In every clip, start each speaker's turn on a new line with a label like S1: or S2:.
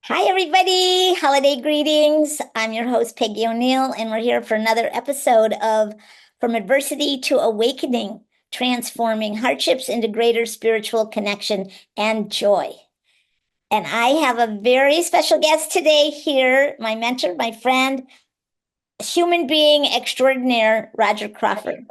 S1: Hi, everybody. Holiday greetings. I'm your host, Peggy O'Neal, and we're here for another episode of From Adversity to Awakening, Transforming Hardships into Greater Spiritual Connection and Joy. And I have a very special guest today here, my mentor, my friend, human being extraordinaire, Roger Crawford.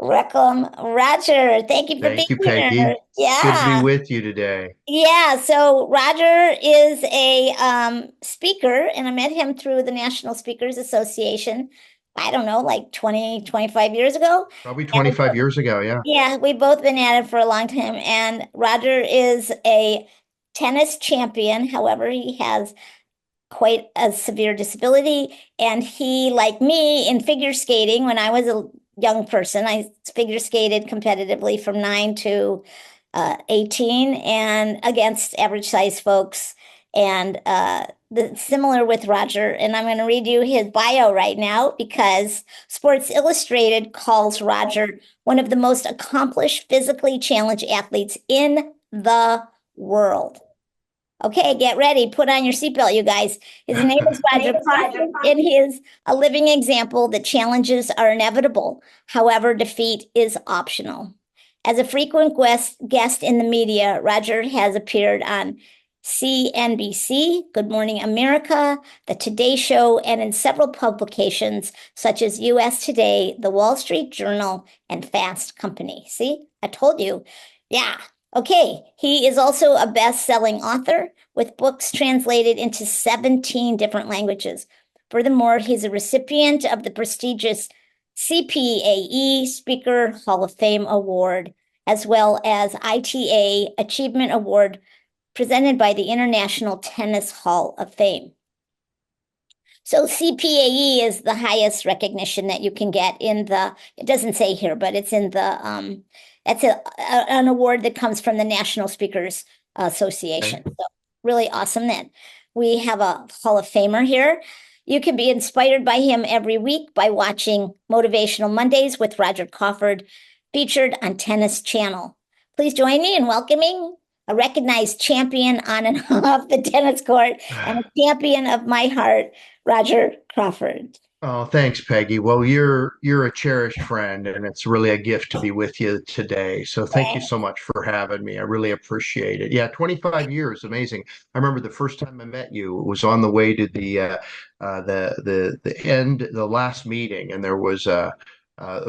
S1: Welcome, Roger. Thank you for being
S2: Thank you,
S1: here.
S2: Peggy. It's good to be
S1: Yeah.
S2: with you today.
S1: Yeah, so Roger is a speaker, and I met him through the National Speakers Association. I don't know, like 20, 25 years ago.
S2: Probably
S1: And
S2: 25 years ago, yeah.
S1: yeah, we've both been at it for a long time. And Roger is a tennis champion. However, he has quite a severe disability. And he, like me, in figure skating, when I was a young person, I figure skated competitively from 9 to 18 and against average size folks. And similar with Roger. And I'm going to read you his bio right now because Sports Illustrated calls Roger one of the most accomplished physically challenged athletes in the world. Okay, get ready. Put on your seatbelt, you guys. His name is Roger Crawford, and he is a living example that challenges are inevitable. However, defeat is optional. As a frequent guest in the media, Roger has appeared on CNBC, Good Morning America, The Today Show, and in several publications such as US Today, The Wall Street Journal, and Fast Company. See, I told you. Yeah. Okay. He is also a best-selling author with books translated into 17 different languages. Furthermore, he's a recipient of the prestigious CPAE Speaker Hall of Fame Award, as well as ITA Achievement Award presented by the International Tennis Hall of Fame. So CPAE is the highest recognition that you can get in it doesn't say here, but it's in that's an award that comes from the National Speakers
S2: Okay.
S1: Association. So really awesome that we have a Hall of Famer here. You can be inspired by him every week by watching Motivational Mondays with Roger Crawford, featured on Tennis Channel. Please join me in welcoming a recognized champion on and off the tennis court and a champion of my heart, Roger Crawford.
S2: Oh, thanks, Peggy. Well, you're a cherished friend, and it's really a gift to be with you today. So thank you so much for having me. I really appreciate it. Yeah, 25 years, amazing. I remember the first time I met you, it was on the way to the last meeting, and there was a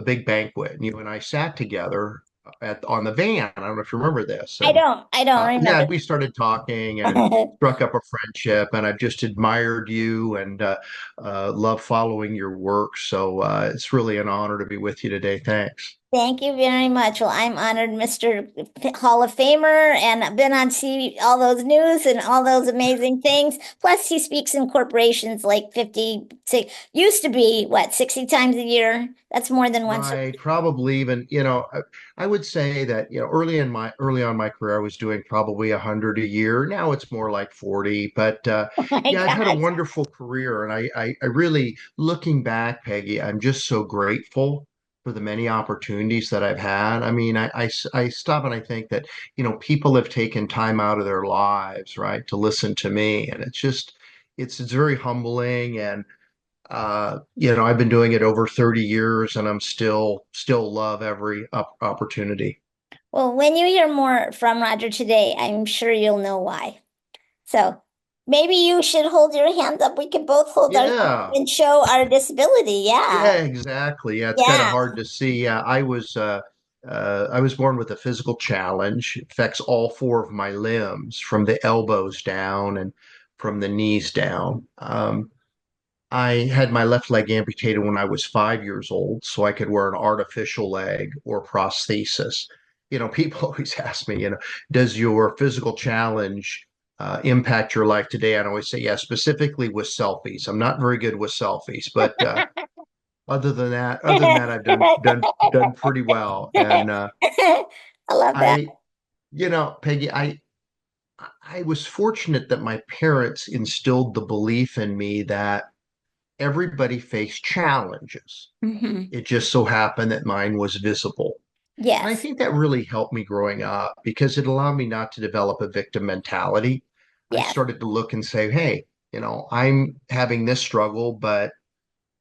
S2: big banquet, and you and I sat together at on the van. I don't know if you remember this, and
S1: I don't
S2: yeah,
S1: remember.
S2: we started talking and struck up a friendship, and I've just admired you and love following your work. So it's really an honor to be with you today. Thanks.
S1: Thank you very much. Well, I'm honored, Mr. Hall of Famer, and I've been on all those news and all those amazing things. Plus, he speaks in corporations like 50, used to be what, 60 times a year? That's more than once a
S2: Right,
S1: week.
S2: probably even, I would say that, early on in my career, I was doing probably 100 a year. Now it's more like 40, but
S1: Oh my
S2: yeah, I've had a
S1: gosh.
S2: wonderful career, and I really, looking back, Peggy, I'm just so grateful for the many opportunities that I've had. I mean, I stop and I think that, people have taken time out of their lives, right, to listen to me, and it's very humbling. And I've been doing it over 30 years, and I'm still love every opportunity.
S1: Well, when you hear more from Roger today, I'm sure you'll know why. So maybe you should hold your hand up. We can both hold our hands
S2: Yeah.
S1: and show our disability. Yeah.
S2: Yeah, exactly. Yeah, it's kind of
S1: Yeah.
S2: hard to see. Yeah, I was born with a physical challenge. It affects all four of my limbs from the elbows down and from the knees down. I had my left leg amputated when I was 5 years old, so I could wear an artificial leg or prosthesis. People always ask me, does your physical challenge impact your life today? And I always say, yeah, specifically with selfies. I'm not very good with selfies, but other than that, I've done pretty well. And
S1: I love that.
S2: I, Peggy, I was fortunate that my parents instilled the belief in me that everybody faced challenges.
S1: Hmm.
S2: It just so happened that mine was visible. And I
S1: Yes.
S2: think that really helped me growing up because it allowed me not to develop a victim mentality. I
S1: Yes,
S2: started to look and say, hey, I'm having this struggle, but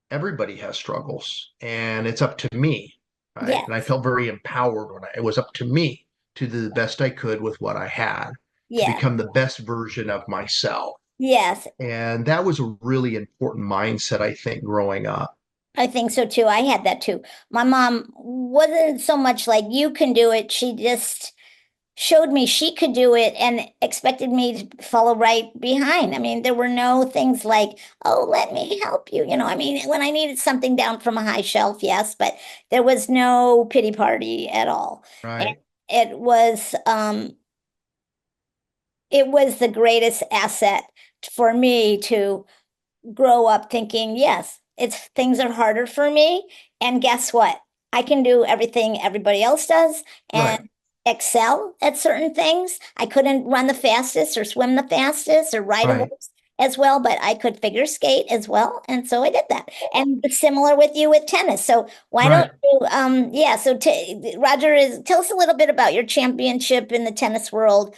S2: everybody has struggles and it's up to me. Right. And I
S1: yes,
S2: felt very empowered when it was up to me to do the best I could with what I had to
S1: yes,
S2: become the best version of myself.
S1: yes.
S2: And that was a really important mindset, I think, growing up.
S1: I think so too. I had that too. My mom wasn't so much like you can do it. She just showed me she could do it and expected me to follow right behind. I mean, there were no things like, oh, let me help you. I mean, when I needed something down from a high shelf, yes, but there was no pity party at all. And
S2: Right.
S1: it was um it was the greatest asset for me to grow up thinking, yes, it's things are harder for me. And guess what? I can do everything everybody else does and
S2: Right.
S1: excel at certain things. I couldn't run the fastest or swim the fastest or ride a
S2: Right.
S1: horse as well, but I could figure skate as well. And so I did that. And similar with you with tennis. So why don't
S2: Right.
S1: you, yeah, so Roger, tell us a little bit about your championship in the tennis world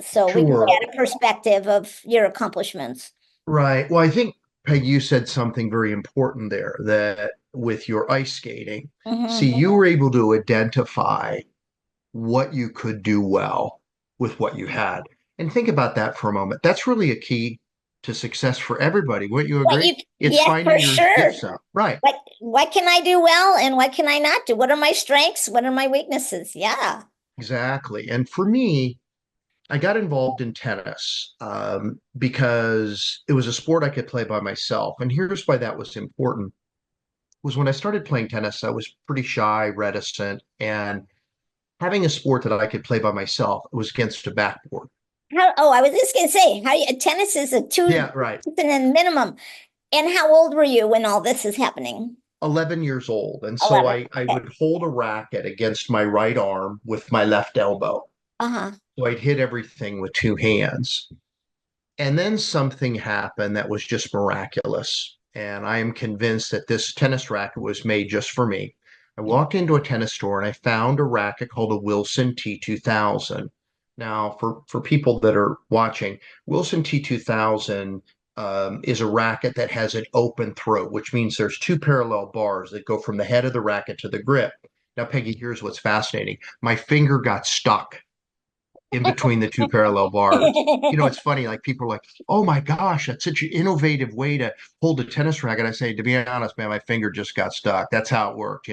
S1: so we can
S2: Sure.
S1: get a perspective of your accomplishments.
S2: Right. Well, I think, Peg, you said something very important there that with your ice skating, see,
S1: Hmm.
S2: you were able to identify what you could do well with what you had. And think about that for a moment. That's really a key to success for everybody. Wouldn't you
S1: What
S2: agree?
S1: you,
S2: It's
S1: yeah, for
S2: finding your
S1: sure.
S2: gifts out. Right.
S1: What can I do well and what can I not do? What are my strengths? What are my weaknesses? Yeah.
S2: Exactly. And for me, I got involved in tennis because it was a sport I could play by myself. And here's why that was important was when I started playing tennis, I was pretty shy, reticent, and having a sport that I could play by myself was against a backboard.
S1: I was just gonna say, tennis is a two
S2: Yeah, right.
S1: and minimum. And how old were you when all this is happening?
S2: 11 years old. And so
S1: 11.
S2: I
S1: Okay.
S2: would hold a racket against my right arm with my left elbow.
S1: Uh-huh.
S2: So I'd hit everything with two hands. And then something happened that was just miraculous. And I am convinced that this tennis racket was made just for me. I walked into a tennis store and I found a racket called a Wilson T2000. Now, for people that are watching, Wilson T2000 is a racket that has an open throat, which means there's two parallel bars that go from the head of the racket to the grip. Now, Peggy, here's what's fascinating. My finger got stuck in between the two parallel bars. It's funny, like people are like, oh my gosh, that's such an innovative way to hold a tennis racket. I say, to be honest, man, my finger just got stuck. That's how it worked.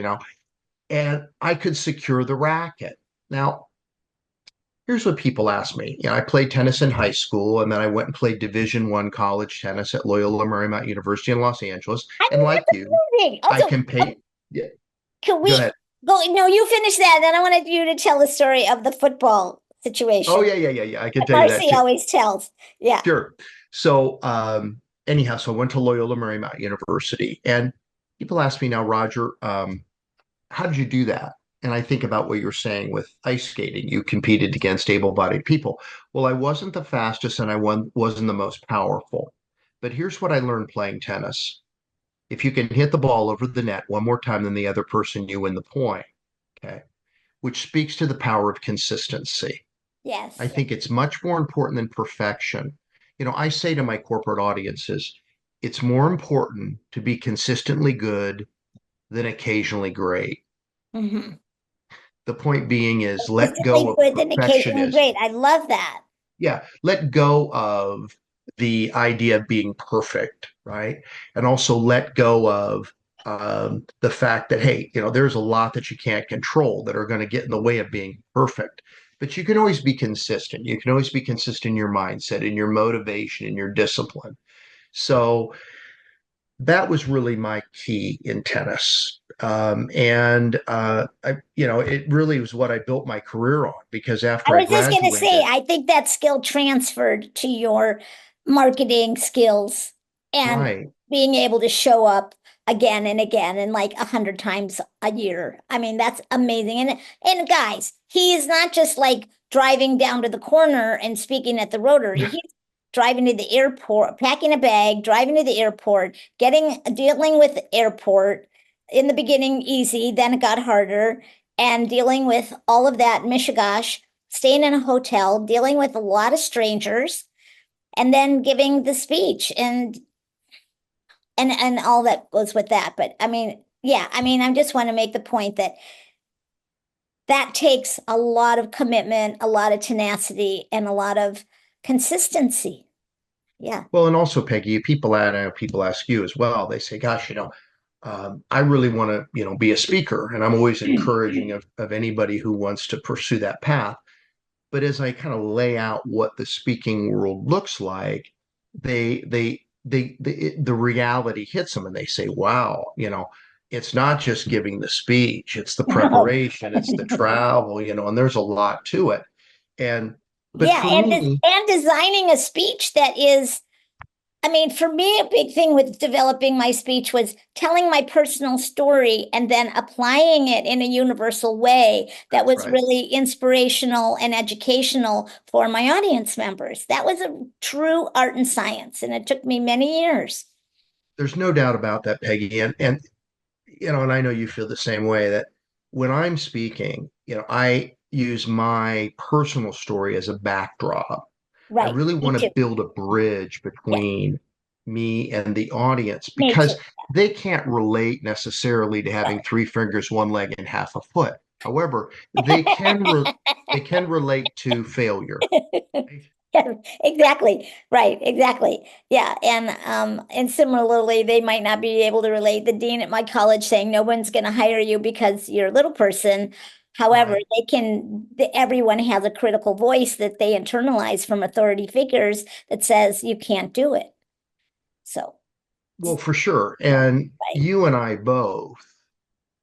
S2: And I could secure the racket. Now, here's what people ask me. I played tennis in high school, and then I went and played Division I college tennis at Loyola Marymount University in Los Angeles.
S1: I
S2: And
S1: mean,
S2: like
S1: that's
S2: you,
S1: amazing.
S2: I
S1: Also,
S2: can pay. Yeah,
S1: can
S2: go
S1: we
S2: ahead.
S1: go? No, you finish that. Then I wanted you to tell the story of the football
S2: Oh,
S1: situation
S2: yeah, yeah, yeah, yeah. I can
S1: that
S2: tell you that
S1: Marcy
S2: too.
S1: always tells. Yeah.
S2: Sure. So, anyhow, so I went to Loyola Marymount University, and people ask me now, Roger, how did you do that? And I think about what you're saying with ice skating. You competed against able-bodied people. Well, I wasn't the fastest, and wasn't the most powerful. But here's what I learned playing tennis: if you can hit the ball over the net one more time than the other person, you win the point. Okay, which speaks to the power of consistency. I
S1: Yes.
S2: think it's much more important than perfection. I say to my corporate audiences, it's more important to be consistently good than occasionally great.
S1: Hmm.
S2: The point being is let go
S1: Consistently
S2: of
S1: good and occasionally
S2: perfectionism.
S1: great. I love that.
S2: Yeah, let go of the idea of being perfect, right? And also let go of the fact that, hey, there's a lot that you can't control that are going to get in the way of being perfect. But you can always be consistent. You can always be consistent in your mindset, in your motivation, in your discipline. So that was really my key in tennis. It really was what I built my career on because
S1: I
S2: after I
S1: was just going to say,
S2: graduated,
S1: I think that skill transferred to your marketing skills and
S2: right,
S1: being able to show up again and again and like 100 times a year. I mean, that's amazing. And guys, he is not just like driving down to the corner and speaking at the Rotary. He's driving to the airport, packing a bag, driving to the airport, dealing with the airport. In the beginning, easy, then it got harder, and dealing with all of that, Mishigosh, staying in a hotel, dealing with a lot of strangers, and then giving the speech and all that goes with that. But I mean, yeah, I mean, I just want to make the point that that takes a lot of commitment, a lot of tenacity, and a lot of consistency. Yeah.
S2: Well, and also, Peggy, people ask you as well. They say, "Gosh, I really want to, be a speaker," and I'm always encouraging of anybody who wants to pursue that path. But as I kind of lay out what the speaking world looks like, the reality hits them, and they say, "Wow, it's not just giving the speech; it's the
S1: No.
S2: preparation, it's the travel, and there's a lot to it." And but
S1: Yeah,
S2: for me,
S1: and designing a speech that is, I mean, for me, a big thing with developing my speech was telling my personal story and then applying it in a universal way that
S2: that's
S1: was
S2: right.
S1: really inspirational and educational for my audience members. That was a true art and science, and it took me many years.
S2: There's no doubt about that, Peggy. And I know you feel the same way that when I'm speaking, I use my personal story as a backdrop. I
S1: Right.
S2: really
S1: Me
S2: want to
S1: too.
S2: build a bridge
S1: Yes.
S2: between me and the audience
S1: Me too.
S2: because they can't relate necessarily to having
S1: Right.
S2: three fingers, one leg, and half a foot. However, they can relate to failure. Right?
S1: Yeah, exactly. Right, exactly. Yeah, and similarly, they might not be able to relate. The dean at my college saying no one's going to hire you because you're a little person. However,
S2: Right.
S1: everyone has a critical voice that they internalize from authority figures that says you can't do it. So,
S2: Well, for sure.
S1: yeah,
S2: And
S1: right.
S2: you and I both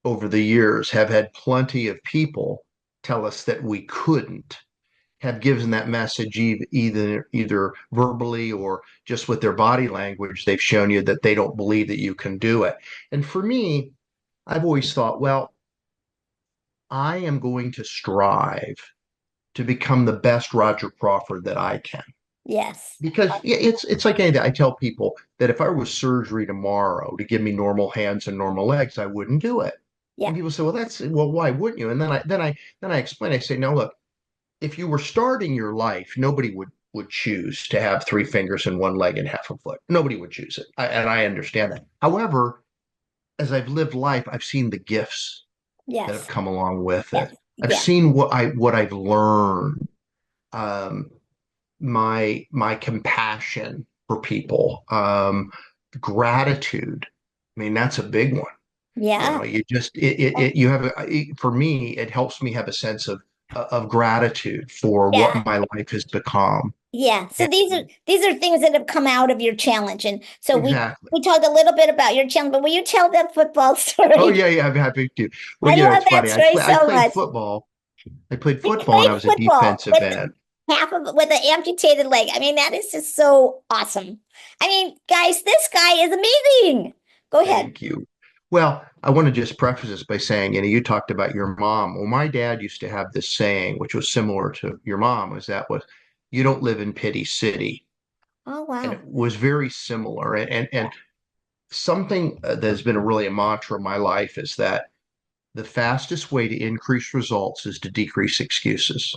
S2: over the years have had plenty of people tell us that we couldn't have given that message either verbally or just with their body language. They've shown you that they don't believe that you can do it. And for me, I've always thought, well, I am going to strive to become the best Roger Crawford that I can.
S1: Yes.
S2: Because yeah, it's like anything. I tell people that if I was surgery tomorrow to give me normal hands and normal legs, I wouldn't do it.
S1: Yeah.
S2: And people say, well, why wouldn't you? And then I explain. I say, no, look, if you were starting your life, nobody would choose to have three fingers and one leg and half a foot. Nobody would choose it, and I understand that. However, as I've lived life, I've seen the gifts that have
S1: Yes.
S2: come along with
S1: Yes.
S2: it. I've
S1: Yeah.
S2: seen what I've learned. Um, my compassion for people, gratitude. I mean, that's a big one.
S1: Yeah.
S2: You just you have for me, it helps me have a sense of gratitude for what
S1: Yeah.
S2: my life has become.
S1: Yeah. So
S2: And
S1: these are things that have come out of your challenge. And so
S2: exactly.
S1: we talked a little bit about your challenge, but will you tell that football
S2: Oh
S1: story?
S2: yeah, yeah, I'm happy to. Well,
S1: I love
S2: it's
S1: that
S2: funny.
S1: story
S2: I
S1: so
S2: played
S1: much.
S2: football. I played
S1: You
S2: football and
S1: played
S2: I was a
S1: football
S2: defensive
S1: with
S2: end.
S1: half of with an amputated leg. I mean, that is just so awesome. I mean, guys, this guy is amazing. Go ahead.
S2: Thank you. Well, I want to just preface this by saying, you talked about your mom. Well, my dad used to have this saying, which was similar to your mom, you don't live in Pity City.
S1: Oh,
S2: And
S1: wow.
S2: it was very similar. And something that has been really a mantra in my life is that the fastest way to increase results is to decrease excuses.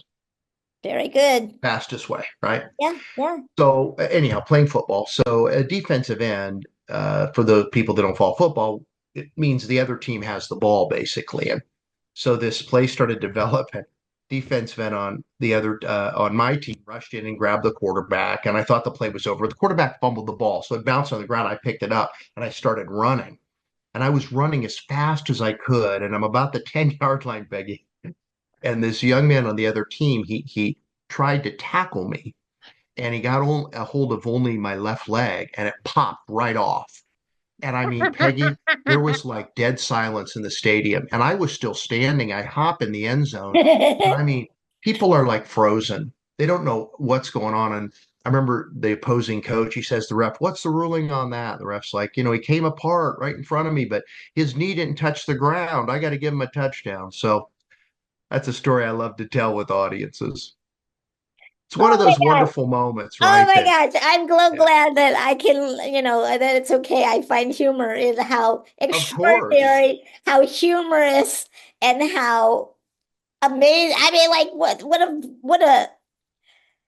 S1: Very good.
S2: Fastest way, right?
S1: Yeah, yeah,
S2: So anyhow, playing football. So a defensive end, for the people that don't follow football, it means the other team has the ball basically. And so this play started developing. Defensive end on my team rushed in and grabbed the quarterback, and I thought the play was over. The quarterback fumbled the ball, so it bounced on the ground. I picked it up and I started running, and I was running as fast as I could, and I'm about the 10-yard line, Peggy. And this young man on the other team, he tried to tackle me, and he got a hold of only my left leg, and it popped right off. And I mean, Peggy, there was like dead silence in the stadium, and I was still standing. I hop in the end zone, and I
S1: yeah.
S2: mean, people are like frozen. They don't know what's going on. And I remember the opposing coach, he says to the ref, "What's the ruling on that?" The ref's like, he came apart right in front of me, but his knee didn't touch the ground. I got to give him a touchdown. So that's a story I love to tell with audiences. It's one of
S1: Oh my
S2: those
S1: God.
S2: wonderful moments,
S1: Oh
S2: right?
S1: my
S2: That,
S1: gosh. I'm so
S2: yeah,
S1: glad that I can, that it's okay. I find humor in how
S2: of course.
S1: extraordinary, how humorous, and how amazing. I mean, like what a,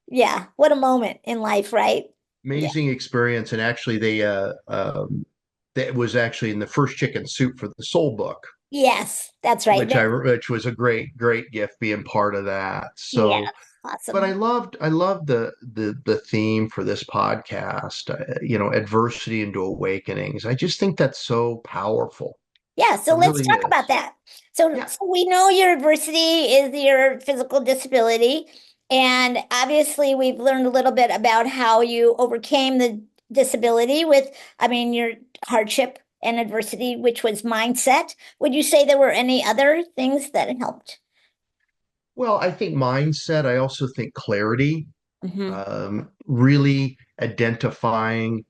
S1: yeah, what a moment in life, right? Yeah.
S2: Amazing experience. And actually, that was actually in the first chicken soup for the soul book,
S1: Yes, that's right.
S2: which was a great gift being part of that. So,
S1: Yes,
S2: but
S1: awesome.
S2: I loved the theme for this podcast, adversity into awakenings. I just think that's so powerful.
S1: Yeah,
S2: It
S1: so let's
S2: really
S1: talk about
S2: is.
S1: that. So,
S2: Yeah.
S1: so we know your adversity is your physical disability, and obviously we've learned a little bit about how you overcame the disability with, I mean, your hardship and adversity, which was mindset. Would you say there were any other things that helped?
S2: Well, I think mindset. I also think clarity,
S1: Hmm.
S2: really identifying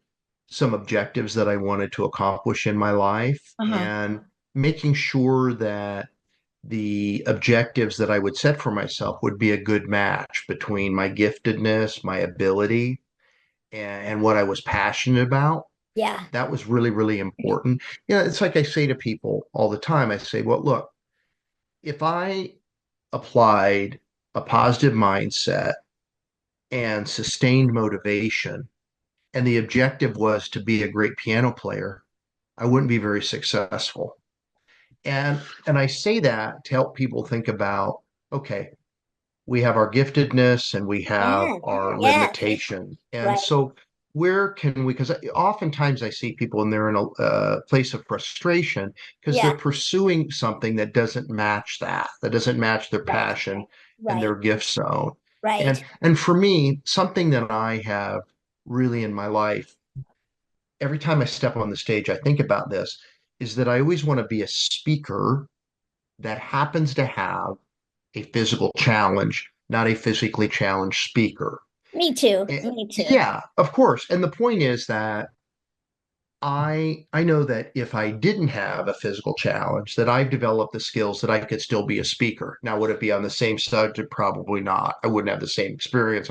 S2: some objectives that I wanted to accomplish in my life
S1: Uh-huh.
S2: and making sure that the objectives that I would set for myself would be a good match between my giftedness, my ability, and what I was passionate about.
S1: Yeah.
S2: That was really, really important. It's like I say to people all the time, I say, well, look, if I applied a positive mindset and sustained motivation, and the objective was to be a great piano player, I wouldn't be very successful. And I say that to help people think about, okay, we have our giftedness and we have
S1: Yeah.
S2: our
S1: Yes.
S2: limitation. And
S1: Right.
S2: so where can we, because oftentimes I see people and they're in a place of frustration because
S1: Yeah.
S2: they're pursuing something that doesn't match their
S1: Right.
S2: passion and
S1: Right.
S2: their gift zone.
S1: Right.
S2: And for me, something that I have really in my life, every time I step on the stage, I think about this, is that I always want to be a speaker that happens to have a physical challenge, not a physically challenged speaker.
S1: Me too.
S2: And
S1: Me too.
S2: yeah, of course. And the point is that I know that if I didn't have a physical challenge, that I've developed the skills that I could still be a speaker. Now, would it be on the same subject? Probably not. I wouldn't have the same experience.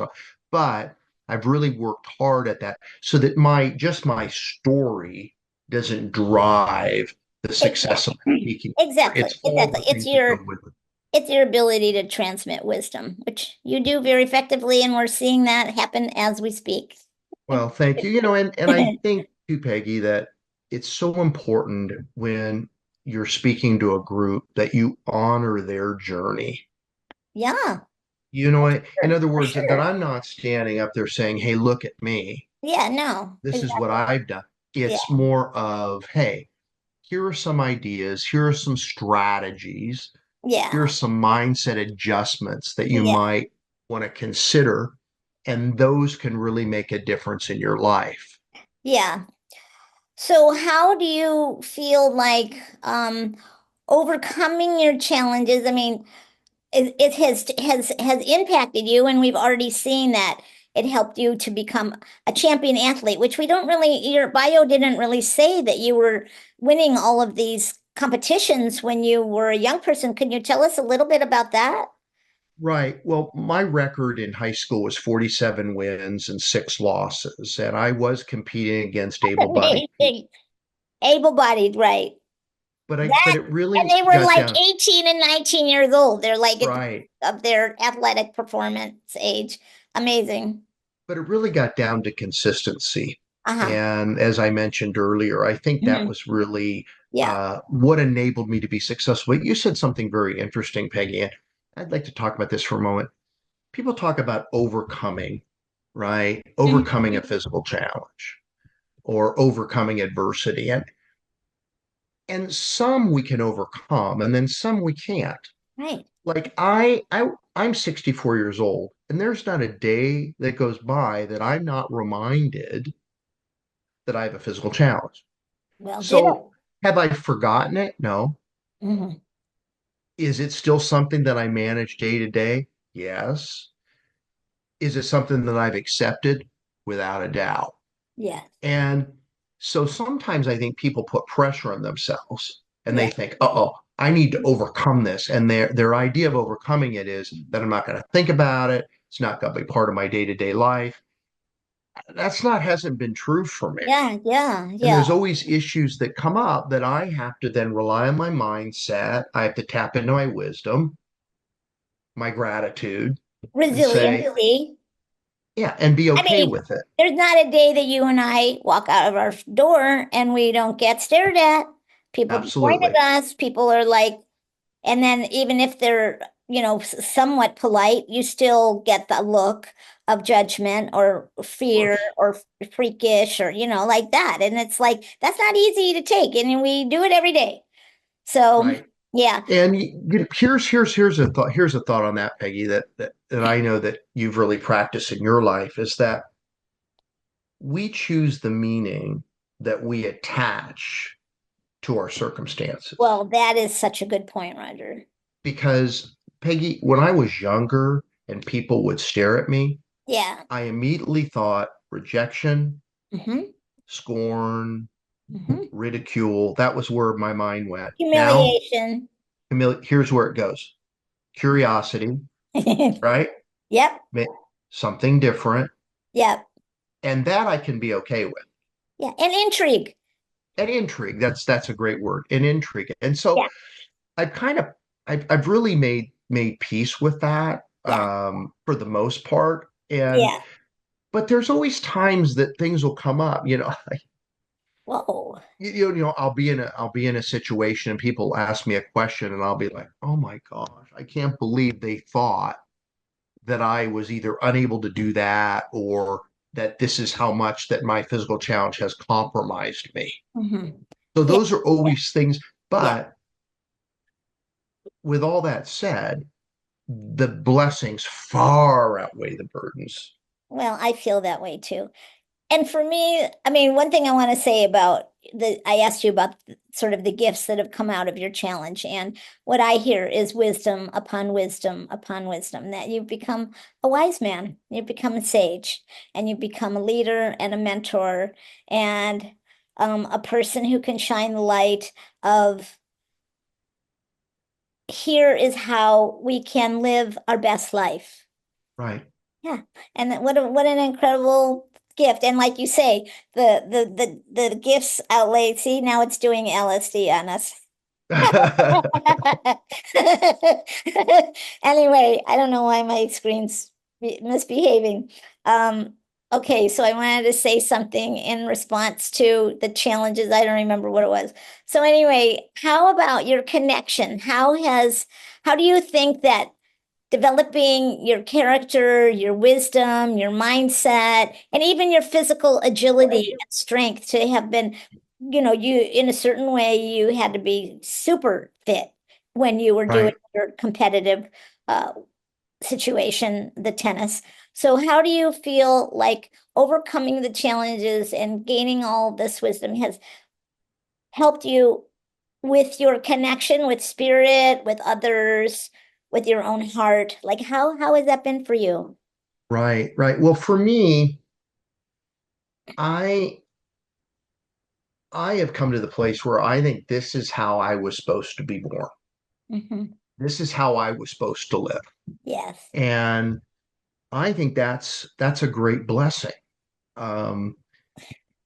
S2: But I've really worked hard at that so that my story doesn't drive the success of my
S1: Exactly.
S2: speaking.
S1: Exactly.
S2: It's all
S1: Exactly.
S2: the things that go with it.
S1: It's your ability to transmit wisdom, which you do very effectively, and we're seeing that happen as we speak.
S2: Well, thank you. And I think too, Peggy, that it's so important when you're speaking to a group that you honor their journey.
S1: Yeah,
S2: In
S1: sure,
S2: other
S1: for
S2: words, that
S1: sure.
S2: I'm not standing up there saying, "Hey, look at me.
S1: Yeah, no,
S2: This is what
S1: exactly.
S2: I've done."
S1: Yeah,
S2: It's more of, "Hey, here are some ideas, here are some strategies, here are
S1: yeah,
S2: some mindset adjustments that you
S1: yeah,
S2: might want to consider, and those can really make a difference in your life."
S1: yeah. So how do you feel like overcoming your challenges? I mean, it has impacted you, and we've already seen that it helped you to become a champion athlete, which we don't really, your bio didn't really say that you were winning all of these competitions when you were a young person. Can you tell us a little bit about that?
S2: Right. Well, my record in high school was 47 wins and six losses, and I was competing against able-bodied people.
S1: Amazing. Able-bodied, right?
S2: But
S1: That,
S2: it
S1: and
S2: really
S1: they were
S2: got
S1: like
S2: down
S1: 18 and 19 years old. They're like at the
S2: right.
S1: peak of their athletic performance age. Amazing.
S2: But it really got down to consistency.
S1: Uh-huh.
S2: And as I mentioned earlier, I think that
S1: Mhm.
S2: was really
S1: Yeah.
S2: what enabled me to be successful. But you said something very interesting, Peggy, and I'd like to talk about this for a moment. People talk about overcoming, right? Overcoming a
S1: Mhm.
S2: physical challenge or overcoming adversity. And some we can overcome and then some we can't.
S1: Right.
S2: Like I'm 64 years old and there's not a day that goes by that I'm not reminded that I have a physical challenge.
S1: Well,
S2: So
S1: ditto.
S2: have I forgotten it? No.
S1: Hmm.
S2: Is it still something that I manage day to day? Yes. Is it something that I've accepted? Without a doubt.
S1: Yes.
S2: And so sometimes I think people put pressure on themselves and
S1: Yeah.
S2: they think, uh-oh, I need to overcome this. And their idea of overcoming it is that I'm not going to think about it. It's not going to be part of my day-to-day life. That's not hasn't been true for me.
S1: Yeah. Yeah.
S2: And
S1: Yeah.
S2: there's always issues that come up that I have to then rely on my mindset. I have to tap into my wisdom, my gratitude, and say,
S1: Resiliency.
S2: Yeah, and be
S1: I
S2: okay
S1: mean,
S2: with it.
S1: there's not a day that you and I walk out of our door and we don't get stared at. People point
S2: Absolutely.
S1: at us. People are like, and then even if they're, somewhat polite, you still get the look of judgment or
S2: Of course.
S1: fear or freakish or, like that. And it's like, that's not easy to take. And we do it every day. So,
S2: Right.
S1: yeah.
S2: And here's a thought on that, Peggy, that I know that you've really practiced in your life is that we choose the meaning that we attach to our circumstances.
S1: Well, that is such a good point, Roger.
S2: Because Peggy, when I was younger and people would stare at me,
S1: Yeah.
S2: I immediately thought rejection,
S1: Hmm.
S2: scorn,
S1: Hmm.
S2: ridicule. That was where my mind went. Now,
S1: Humiliation.
S2: Camille, here's where it goes. Curiosity, right?
S1: Yep.
S2: Something different.
S1: Yep.
S2: And that I can be okay with.
S1: Yeah. And intrigue.
S2: And intrigue, that's a great word. And intrigue. And so
S1: Yeah.
S2: I've kind of I've really made peace with that
S1: Yeah.
S2: for the most part. And
S1: Yeah.
S2: but there's always times that things will come up,
S1: Whoa.
S2: I'll be in a situation and people ask me a question and I'll be like, oh my gosh, I can't believe they thought that I was either unable to do that or that this is how much that my physical challenge has compromised me.
S1: Hmm.
S2: So
S1: Yeah.
S2: those are
S1: Yeah.
S2: always things.
S1: Yeah.
S2: But with all that said, the blessings far outweigh the burdens.
S1: Well, I feel that way too. And for me, I mean, one thing I want to say about I asked you about sort of the gifts that have come out of your challenge. And what I hear is wisdom upon wisdom upon wisdom, that you've become a wise man, you've become a sage, and you've become a leader and a mentor and a person who can shine the light of here is how we can live our best life.
S2: Right.
S1: Yeah. And what an incredible gift. And like you say, the gifts outlay, see, now it's doing LSD on us. Anyway, I don't know why my screen's misbehaving. Um, okay, so I wanted to say something in response to the challenges. I don't remember what it was. So anyway, how about your connection? How do you think that developing your character, your wisdom, your mindset, and even your physical agility and strength to have been, you in a certain way, you had to be super fit when you were doing
S2: Right.
S1: your competitive uh, situation, the tennis. So, how do you feel like overcoming the challenges and gaining all this wisdom has helped you with your connection with spirit, with others, with your own heart? Like how has that been for you?
S2: Right. Right. Well, for me, I I have come to the place where I think this is how I was supposed to be born.
S1: Hmm.
S2: This is how I was supposed to live.
S1: Yes.
S2: And I think that's a great blessing. Um,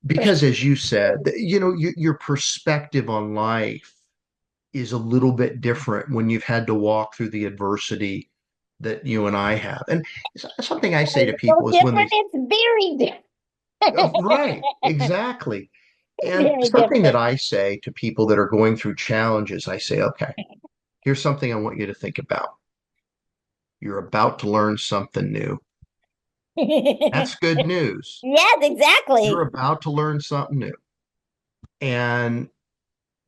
S2: because as you said, your perspective on life is a little bit different when you've had to walk through the adversity that you and I have. And something I say to
S1: It's so
S2: people is when they,
S1: different, it's very
S2: oh, right,
S1: different.
S2: exactly. And
S1: Very
S2: something that
S1: different.
S2: I say to people that are going through challenges, I say, okay, here's something I want you to think about. You're about to learn something new. That's good news.
S1: Yes,
S2: You're
S1: exactly.
S2: about to learn something new. And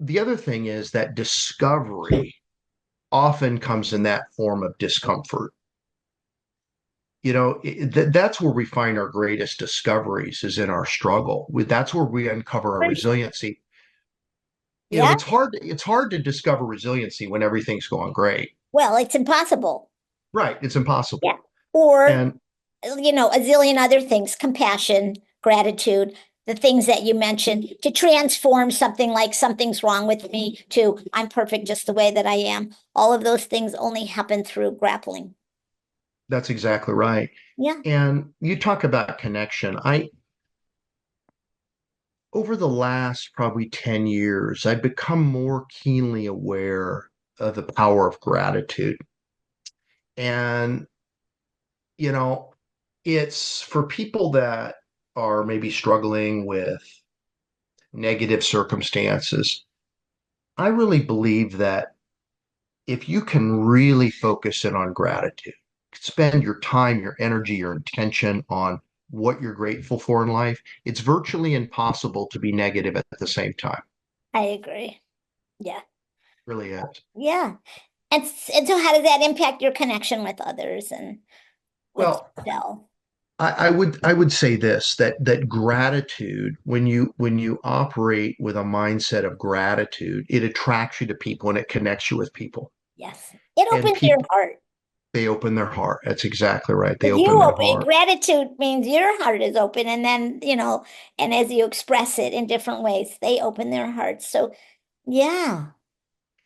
S2: the other thing is that discovery often comes in that form of discomfort. That's where we find our greatest discoveries is in our struggle. That's where we uncover our resiliency.
S1: Yeah.
S2: It's hard to discover resiliency when everything's going great.
S1: Well, it's impossible.
S2: Right. It's
S1: Yeah.
S2: impossible.
S1: Or,
S2: And
S1: a zillion other things, compassion, gratitude, the things that you mentioned, to transform something like something's wrong with me to I'm perfect just the way that I am. All of those things only happen through grappling.
S2: that's exactly right.
S1: Yeah.
S2: And you talk about connection. Over the last probably 10 years, I've become more keenly aware of the power of gratitude. And, you know, It's for people that are maybe struggling with negative circumstances. I really believe that if you can really focus in on gratitude, spend your time, your energy, your intention on what you're grateful for in life, it's virtually impossible to be negative at the same time.
S1: I agree. Yeah.
S2: It really is.
S1: Yeah. And so how does that impact your connection with others and with
S2: Well,
S1: yourself?
S2: I would say this that gratitude, when you operate with a mindset of gratitude, it attracts you to people and it connects you with people.
S1: Yes. It
S2: And
S1: opens your
S2: people,
S1: heart.
S2: they open their heart. That's exactly right. They
S1: If you
S2: open their
S1: open,
S2: heart.
S1: gratitude means your heart is open, and then, and as you express it in different ways, they open their hearts. So, yeah,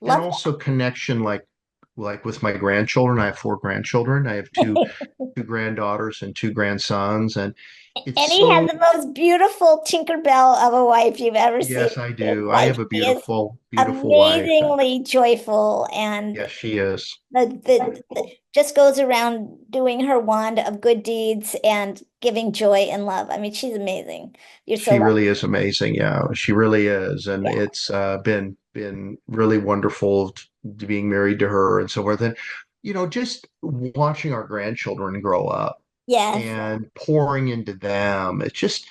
S2: And
S1: love
S2: also connection like with my grandchildren. I have four grandchildren. I have two
S1: that.
S2: two granddaughters and two grandsons. And it's
S1: And he has
S2: so,
S1: the most beautiful Tinkerbell of a wife you've ever seen
S2: yes, I
S1: in your
S2: do. I
S1: life.
S2: have a
S1: She is
S2: beautiful, beautiful wife. And
S1: amazingly joyful and
S2: yes, she is.
S1: just goes around doing her wand of good deeds and giving joy and love. I mean, she's amazing. You're so
S2: She
S1: lucky.
S2: really is amazing. Yeah, she really is. And
S1: Yeah.
S2: it's been really wonderful being married to her and so forth. And just watching our grandchildren grow up
S1: Yes.
S2: and pouring into them. It's just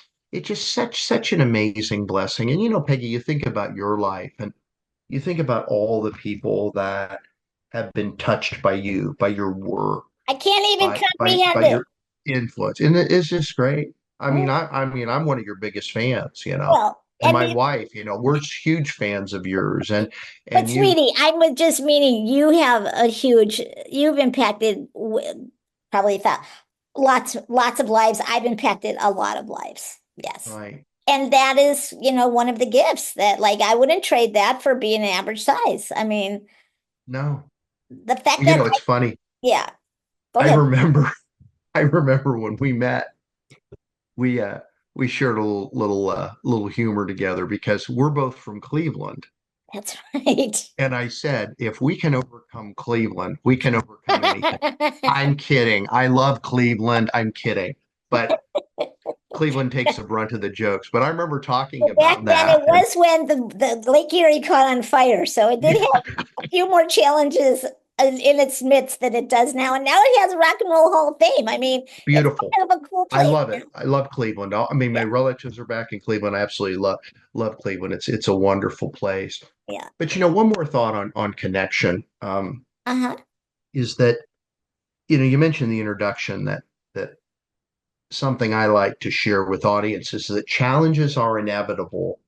S2: such an amazing blessing. And Peggy, you think about your life and you think about all the people that have been touched by you, by your work,
S1: I can't even
S2: by
S1: comprehend it.
S2: your influence. And it's just great. I mean,
S1: Mm.
S2: I'm one of your biggest fans.
S1: Well,
S2: And
S1: and
S2: my
S1: the,
S2: wife, we're huge fans of yours. And
S1: but
S2: you
S1: sweetie, I was just meaning you've impacted probably lots of lives. I've impacted a lot of lives. Yes.
S2: right.
S1: And that is, one of the gifts that like I wouldn't trade that for being an average size. I mean,
S2: No.
S1: the fact
S2: You
S1: that
S2: know, it's funny.
S1: yeah, go
S2: I
S1: ahead.
S2: remember I remember when we met, we shared a little humor together because we're both from Cleveland.
S1: That's right.
S2: And I said, if we can overcome Cleveland, we can overcome anything. I'm kidding. I love Cleveland. I'm kidding. But Cleveland takes the brunt of the jokes. But I remember talking
S1: Well, back
S2: about
S1: then it
S2: that. And
S1: was when the Lake Erie caught on fire, so it did have a few more challenges in its midst than it does now. And now it has a Rock and Roll Hall of Fame. I mean, it's
S2: beautiful.
S1: kind of a cool
S2: I
S1: place
S2: love
S1: now.
S2: it. I love Cleveland. I mean, my
S1: Yeah,
S2: relatives are back in Cleveland. I absolutely love Cleveland. It's a wonderful place.
S1: yeah.
S2: But one more thought on connection
S1: Uh-huh.
S2: is that you mentioned in the introduction that something I like to share with audiences is that challenges are inevitable,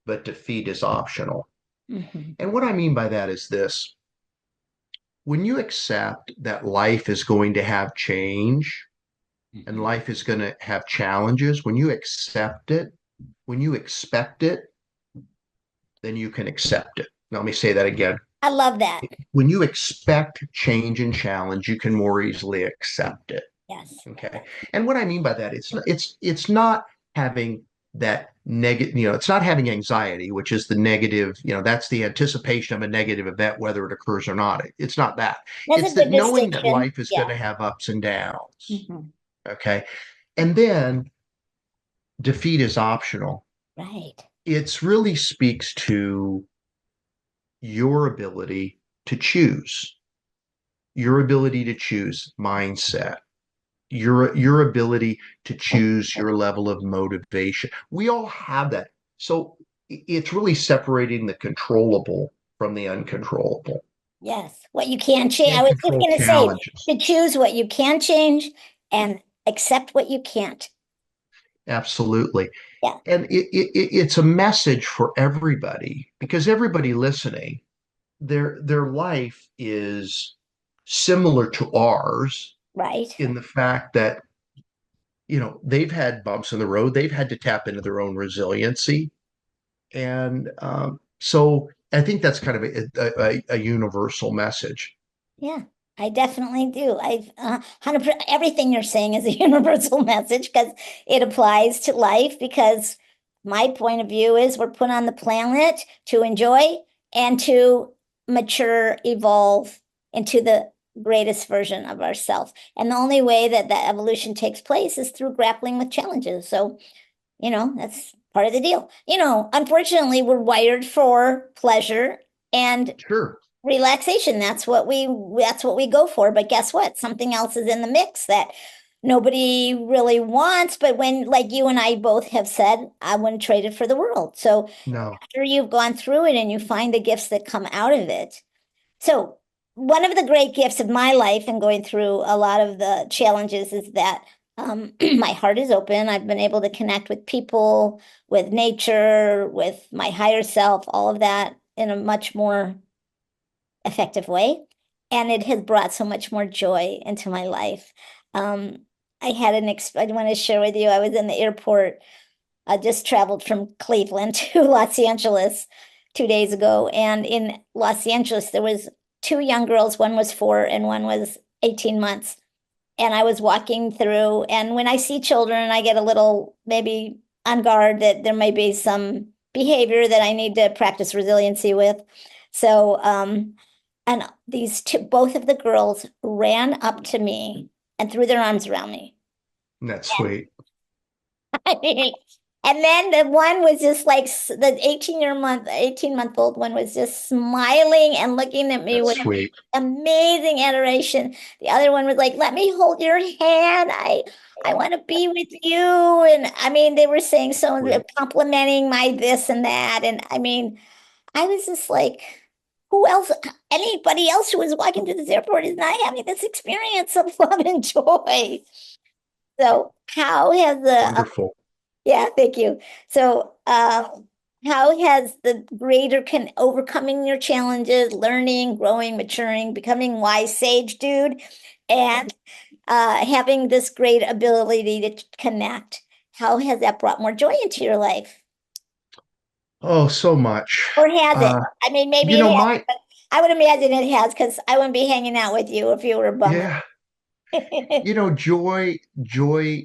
S2: but defeat is optional.
S1: Hmm.
S2: And what I mean by that is this: when you accept that life is going to have change and
S1: Hmm.
S2: life is going to have challenges, when you accept it, when you expect it, then you can accept it. Now, let me say that again.
S1: I love that.
S2: When you expect change and challenge, you can more easily accept it.
S1: Yes.
S2: Okay. And what I mean by that, it's not having that negative, it's not having anxiety, which is the negative, that's the anticipation of a negative event, whether it occurs or not. It's not that.
S1: That's a
S2: It's that
S1: good
S2: knowing that
S1: distinction.
S2: life is going
S1: Yeah.
S2: to have ups and downs.
S1: Hmm.
S2: Okay. And then defeat is optional.
S1: Right.
S2: It's really speaks to your ability to choose, your ability to choose mindset, your ability to choose your level of motivation. We all have that. So it's really separating the controllable from the uncontrollable.
S1: Yes. What you can change. I
S2: Can't
S1: was just
S2: control
S1: going to say
S2: challenges.
S1: to choose what you can change and accept what you can't.
S2: Absolutely.
S1: Yeah.
S2: And it's a message for everybody because everybody listening, their life is similar to ours
S1: Right.
S2: in the fact that they've had bumps in the road, they've had to tap into their own resiliency. And so I think that's kind of a universal message.
S1: Yeah, I definitely do. 100% everything you're saying is a universal message because it applies to life. Because my point of view is we're put on the planet to enjoy and to mature, evolve into the greatest version of ourselves. And the only way that that evolution takes place is through grappling with challenges. So, that's part of the deal. Unfortunately, we're wired for pleasure and
S2: Sure.
S1: relaxation. That's what we go for. But guess what? Something else is in the mix that nobody really wants. But when, like you and I both have said, I wouldn't trade it for the world. So
S2: No.
S1: after you've gone through it and you find the gifts that come out of it. So one of the great gifts of my life and going through a lot of the challenges is that my heart is open. I've been able to connect with people, with nature, with my higher self, all of that in a much more effective way. And it has brought so much more joy into my life. Um, I want to share with you, I was in the airport. I just traveled from Cleveland to Los Angeles 2 days ago. And in Los Angeles, there was two young girls. One was 4 and one was 18 months. And I was walking through, and when I see children, I get a little maybe on guard that there may be some behavior that I need to practice resiliency with. So, and these two, both of the girls ran up to me and threw their arms around me.
S2: That's sweet.
S1: And then the one was just like the 18-month old one was just smiling and looking at me
S2: That's
S1: with
S2: sweet.
S1: amazing adoration. The other one was like, "Let me hold your hand. I want to be with you." And I mean, they were saying so
S2: Sweet.
S1: complimenting my this and that. And I mean, I was just like, who else? Anybody else who was walking through this airport is not having this experience of love and joy. So, how has the
S2: Wonderful.
S1: yeah, thank you. So, how has the greater can overcoming your challenges, learning, growing, maturing, becoming wise sage dude, and having this great ability to connect, how has that brought more joy into your life?
S2: Oh, so much.
S1: Or has it?
S2: Uh,
S1: I mean, maybe
S2: you
S1: it
S2: know,
S1: has,
S2: my
S1: but I would imagine it has because I wouldn't be hanging out with you if you were a bummer.
S2: yeah, joy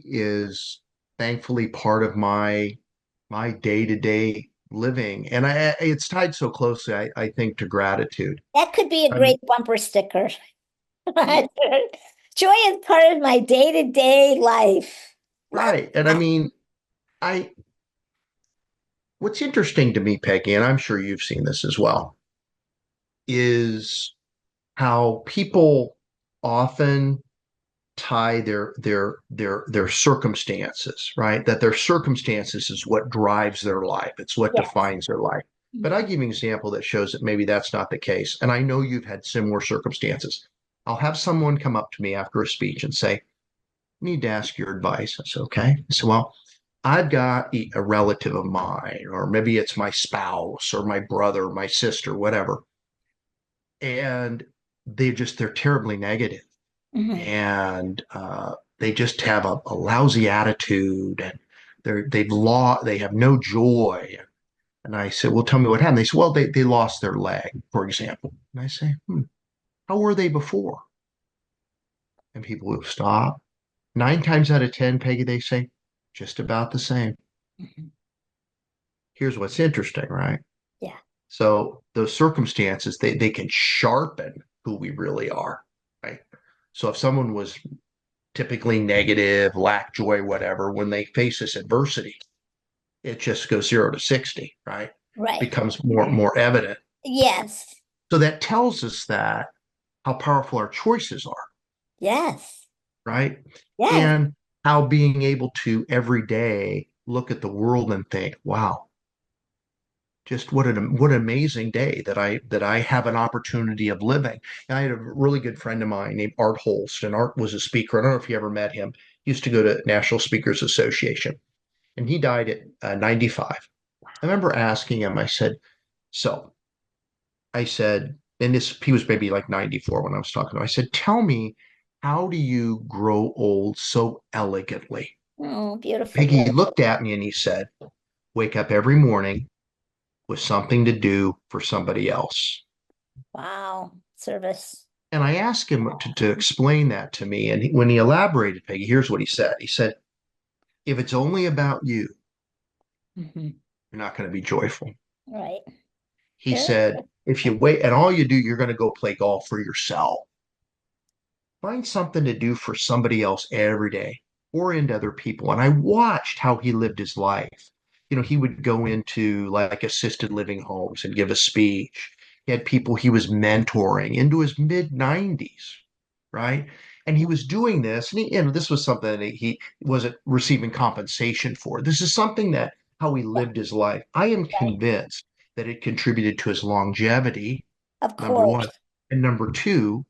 S2: is thankfully part of my day-to-day living. And it's tied so closely, I think, to gratitude.
S1: That could be a
S2: I mean,
S1: great bumper sticker. Joy is part of my day-to-day life. Love
S2: right. And I
S1: that.
S2: mean, I what's interesting to me, Peggy, and I'm sure you've seen this as well, is how people often tie their circumstances, right? That their circumstances is what drives their life. It's what
S1: Yes.
S2: defines their life. But I
S1: Mhm.
S2: give you an example that shows that maybe that's not the case. And I know you've had similar circumstances. I'll have someone come up to me after a speech and say, I need to ask your advice. I said, okay. I said, well, I've got a relative of mine, or maybe it's my spouse or my brother, my sister, whatever. And they're terribly negative
S1: Mhm.
S2: and they just have a lousy attitude and they have no joy. And I said, well, tell me what happened. They said, well, they lost their leg, for example. And I say, how were they before? And people will stop. 9 times out of 10, Peggy, they say, just about the same.
S1: Mhm.
S2: Here's what's interesting, right?
S1: Yeah.
S2: So those circumstances, they can sharpen who we really are, right? So if someone was typically negative, lack joy, whatever, when they face this adversity, it just goes 0 to 60, right?
S1: Right.
S2: Becomes more evident.
S1: Yes.
S2: So that tells us that how powerful our choices are,
S1: Yes.
S2: right?
S1: Yes.
S2: And how being able to every day look at the world and think, wow, just what an amazing day that I have an opportunity of living. And I had a really good friend of mine named Art Holst, and Art was a speaker. I don't know if you ever met him. He used to go to National Speakers Association, and he died at 95. I remember asking him. I said, and this he was maybe like 94 when I was talking to him. I said, tell me, how do you grow old so elegantly?
S1: Oh, beautiful.
S2: Peggy looked at me and he said, wake up every morning with something to do for somebody else.
S1: Wow. Service.
S2: And I asked him to explain that to me. And when he elaborated, Peggy, here's what he said. He said, if it's only about you,
S1: Mhm.
S2: you're not going to be joyful.
S1: Right.
S2: He
S1: Sure.
S2: said, if you wait and all you do, you're going to go play golf for yourself. find something to do for somebody else every day, or into other people. And I watched how he lived his life. He would go into like assisted living homes and give a speech. He had people he was mentoring into his mid 90s, right? And he was doing this, and this was something that he wasn't receiving compensation for. This is something that how he
S1: Yeah,
S2: lived his life. I am
S1: right.
S2: convinced that it contributed to his longevity,
S1: Of
S2: number one.
S1: course.
S2: And number two,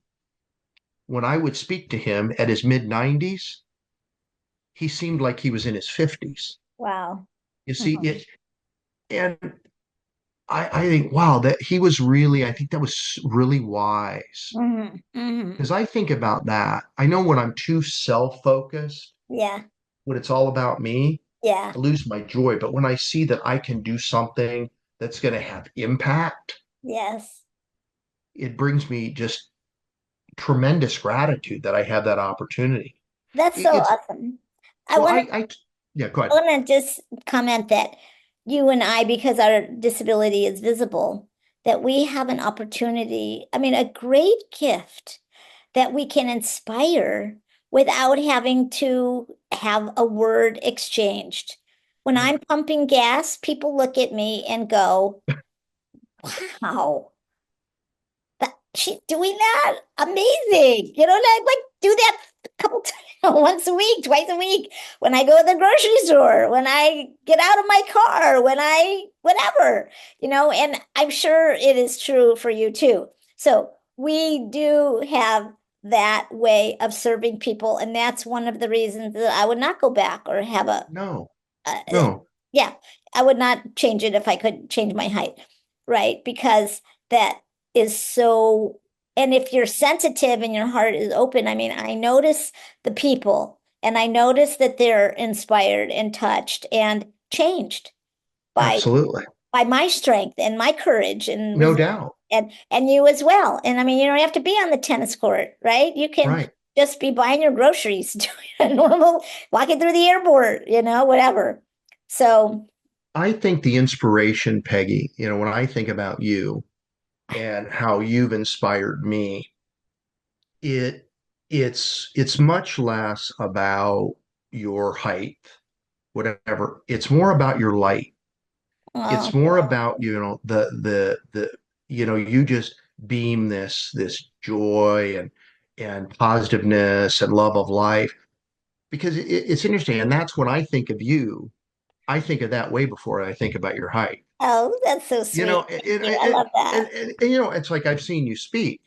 S2: when I would speak to him at his mid 90s, he seemed like he was in his 50s.
S1: Wow.
S2: You see
S1: Mhm.
S2: it, and I think, wow, that he was really, I think that was really wise.
S1: Mhm. Mhm.
S2: Because I think about that. I know when I'm too self-focused,
S1: Yeah.
S2: when it's all about me,
S1: Yeah.
S2: I lose my joy. But when I see that I can do something that's going to have impact,
S1: Yes.
S2: it brings me just tremendous gratitude that I have that opportunity.
S1: That's so
S2: It's
S1: awesome. I
S2: well,
S1: want
S2: yeah, go
S1: I
S2: ahead.
S1: want to just comment that you and I, because our disability is visible, that we have an opportunity, I mean, a great gift that we can inspire without having to have a word exchanged. When
S2: Right.
S1: I'm pumping gas, people look at me and go, wow, she's doing that. Amazing. And I like do that a couple times, once a week, twice a week, when I go to the grocery store, when I get out of my car, when I, whatever, and I'm sure it is true for you too. So we do have that way of serving people. And that's one of the reasons that I would not go back or have
S2: No,
S1: uh,
S2: no,
S1: yeah, I would not change it if I could change my height, right? Because that is so, and if you're sensitive and your heart is open, I mean, I notice the people and I notice that they're inspired and touched and changed by
S2: absolutely.
S1: by my strength and my courage and
S2: No
S1: resilience,
S2: doubt.
S1: and you as well. And I mean, you don't have to be on the tennis court, right? You can
S2: Right.
S1: just be buying your groceries, doing a normal, walking through the airport, whatever. So,
S2: I think the inspiration, Peggy, when I think about you and how you've inspired me, it it's much less about your height, whatever. It's more about your light. It's
S1: well,
S2: more about, you just beam this joy and positiveness and love of life. Because it's interesting, and that's when I think of you, I think of that way before I think about your height.
S1: oh, that's so
S2: You know,
S1: sweet. Thank you. I love that.
S2: it's like I've seen you speak,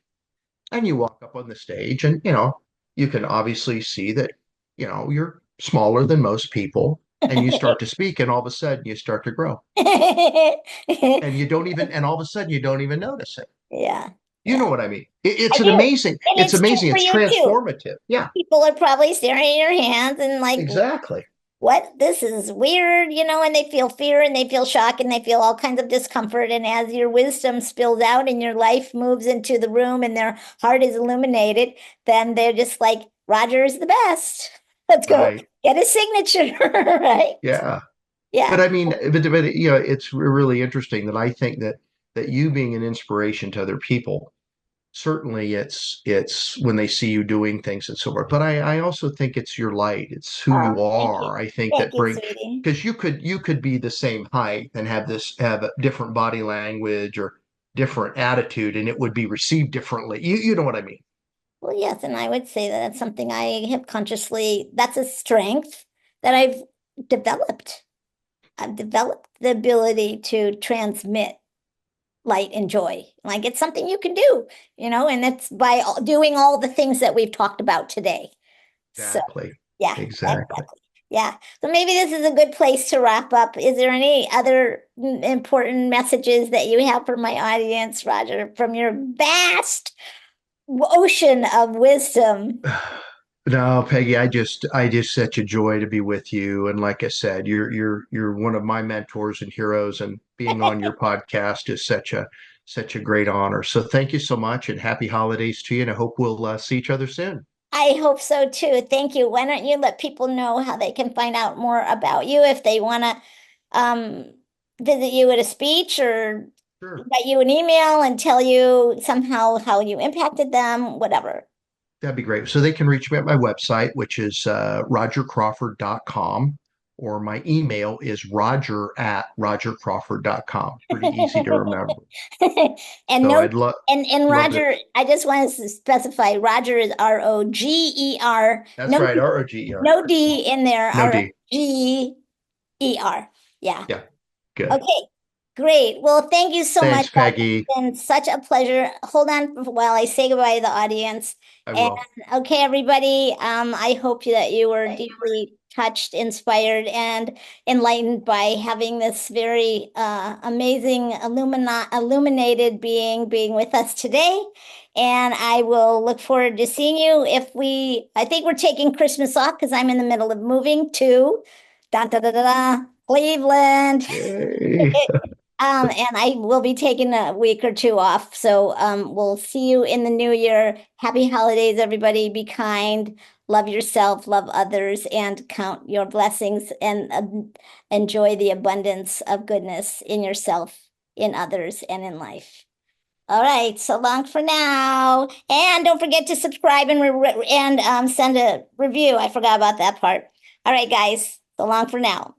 S2: and you walk up on the stage, and you can obviously see that you're smaller than most people, and you start to speak, and all of a sudden you start to grow, and all of a sudden you don't even notice it.
S1: Yeah,
S2: You know
S1: yeah,
S2: what I mean?
S1: I do. And
S2: It's
S1: it's true
S2: amazing,
S1: for
S2: it's
S1: you too.
S2: transformative. Yeah,
S1: People are probably staring at your hands and like,
S2: exactly.
S1: what? This is weird, and they feel fear and they feel shock and they feel all kinds of discomfort. And as your wisdom spills out and your life moves into the room and their heart is illuminated, then they're just like, Roger is the best. Let's go
S2: Right.
S1: get his signature, right?
S2: Yeah. But
S1: Yeah.
S2: I mean, it's really interesting that I think that you being an inspiration to other people, certainly it's when they see you doing things and so forth. But I also think it's your light. It's who
S1: Oh,
S2: you
S1: thank you.
S2: are. I think
S1: Thank
S2: that
S1: you,
S2: bring
S1: sweetie.
S2: because you could be the same height and have a different body language or different attitude, and it would be received differently. You know what I mean?
S1: Well, yes, and I would say that that's something I have that's a strength that I've developed. I've developed the ability to transmit light and joy. Like it's something you can do, and it's by doing all the things that we've talked about today. So,
S2: Exactly.
S1: yeah,
S2: Exactly.
S1: exactly. Yeah. So maybe this is a good place to wrap up. Is there any other important messages that you have for my audience, Roger, from your vast ocean of wisdom?
S2: No, Peggy, I just such a joy to be with you. And like I said, you're one of my mentors and heroes, and being on your podcast is such a great honor. So thank you so much, and happy holidays to you. And I hope we'll see each other soon.
S1: I hope so too. Thank you. Why don't you let people know how they can find out more about you if they want to um, visit you at a speech or
S2: Sure.
S1: write you an email and tell you somehow how you impacted them, whatever.
S2: That'd be great. So they can reach me at my website, which is rogercrawford.com, or my email is roger@rogercrawford.com. Pretty easy to remember.
S1: And
S2: So
S1: no,
S2: I'd love
S1: and
S2: love to.
S1: Roger, I just want to specify Roger is Roger,
S2: That's right, ROGER.
S1: no D in there,
S2: No D.
S1: Roger. Yeah.
S2: Yeah, good.
S1: Okay, great. Well, thank you so much,
S2: Thanks,
S1: guys.
S2: Peggy.
S1: It's been such a pleasure. Hold on while I say goodbye to the audience.
S2: I
S1: And
S2: will.
S1: okay, everybody, I hope that you were deeply touched, inspired, and enlightened by having this very amazing illuminated being with us today. And I will look forward to seeing you I think we're taking Christmas off because I'm in the middle of moving to da da da da da, Cleveland.
S2: Yay.
S1: And I will be taking a week or two off. So we'll see you in the new year. Happy holidays, everybody. Be kind, love yourself, love others, and count your blessings and enjoy the abundance of goodness in yourself, in others, and in life. All right, so long for now. And don't forget to subscribe and send a review. I forgot about that part. All right, guys, so long for now.